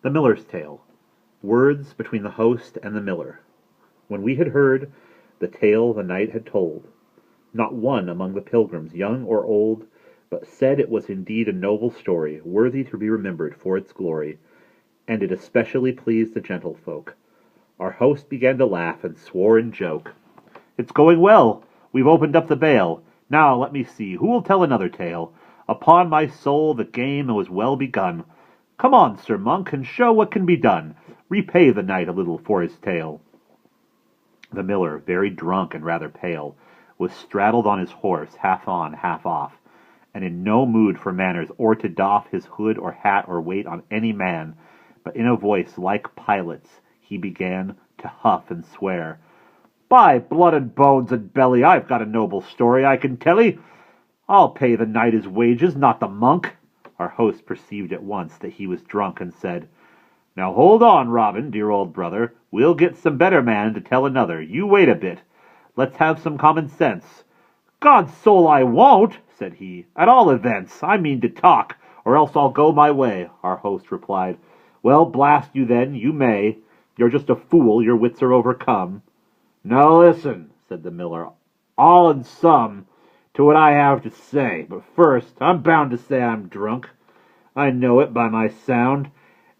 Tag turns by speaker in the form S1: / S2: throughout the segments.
S1: The Miller's Tale. Words between the host and the miller. When we had heard the tale the knight had told, not one among the pilgrims, young or old, but said it was indeed a noble story, worthy to be remembered for its glory, and it especially pleased the gentlefolk. Our host began to laugh and swore in joke. "It's going well. We've opened up the bale. Now let me see, who will tell another tale? Upon my soul, the game was well begun. Come on, Sir Monk, and show what can be done. Repay the knight a little for his tale." The miller, very drunk and rather pale, was straddled on his horse, half on, half off, and in no mood for manners, or to doff his hood or hat or wait on any man, but in a voice like Pilate's he began to huff and swear. "By blood and bones and belly, I've got a noble story I can tell 'ee. I'll pay the knight his wages, not the monk." Our host perceived at once that he was drunk, and said, "Now hold on, Robin, dear old brother. We'll get some better man to tell another. You wait a bit. Let's have some common sense." "God's soul, I won't," said he. "At all events, I mean to talk, or else I'll go my way," our host replied. "Well, blast you then, you may. You're just a fool, your wits are overcome." "Now listen," said the miller, "all in some, to what I have to say. But first, I'm bound to say I'm drunk. I know it by my sound,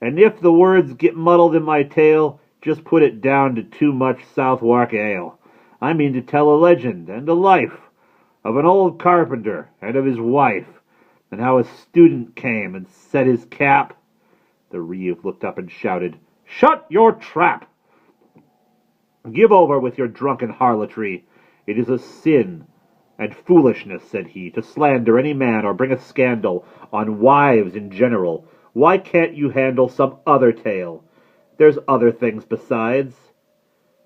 S1: and if the words get muddled in my tale, just put it down to too much Southwark ale. I mean to tell a legend and a life of an old carpenter and of his wife, and how a student came and set his cap." The reeve looked up and shouted, "Shut your trap! Give over with your drunken harlotry. It is a sin and foolishness," said he, "to slander any man or bring a scandal on wives in general. Why can't you handle some other tale? There's other things besides."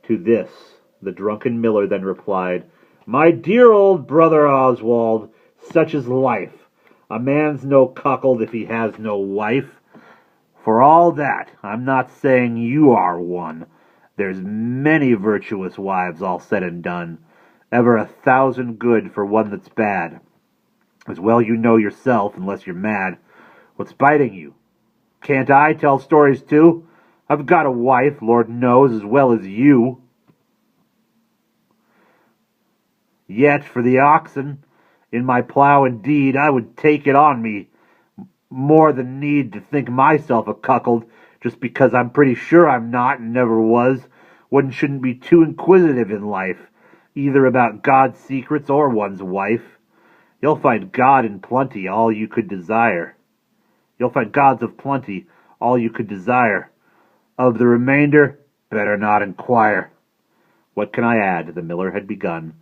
S1: To this the drunken miller then replied, "My dear old brother Oswald, such is life. A man's no cuckold if he has no wife. For all that, I'm not saying you are one. There's many virtuous wives, all said and done. Ever 1,000 good for one that's bad. As well you know yourself, unless you're mad. What's biting you? Can't I tell stories too? I've got a wife, Lord knows, as well as you. Yet for the oxen, in my plough indeed, I would take it on me more than need to think myself a cuckold, just because I'm pretty sure I'm not and never was. One shouldn't be too inquisitive in life, either about God's secrets or one's wife. You'll find God in plenty, all you could desire. You'll find gods of plenty, all you could desire. Of the remainder, better not inquire." What can I add? The miller had begun.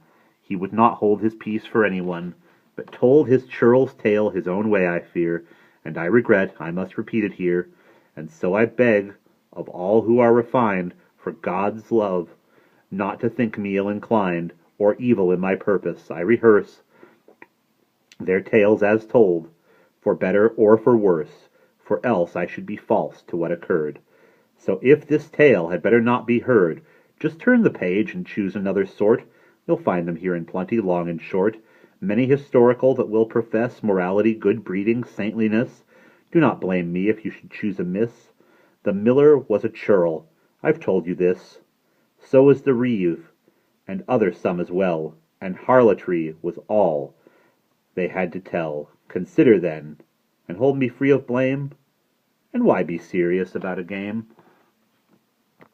S1: He would not hold his peace for anyone, but told his churl's tale his own way, I fear, and I regret I must repeat it here, and so I beg of all who are refined, for God's love, not to think me ill-inclined, or evil in my purpose. I rehearse their tales as told, for better or for worse, for else I should be false to what occurred. So if this tale had better not be heard, just turn the page and choose another sort. You'll find them here in plenty, long and short. Many historical that will profess morality, good breeding, saintliness. Do not blame me if you should choose amiss. The miller was a churl, I've told you this. So was the reeve, and other some as well, and harlotry was all they had to tell. Consider then, and hold me free of blame. And why be serious about a game?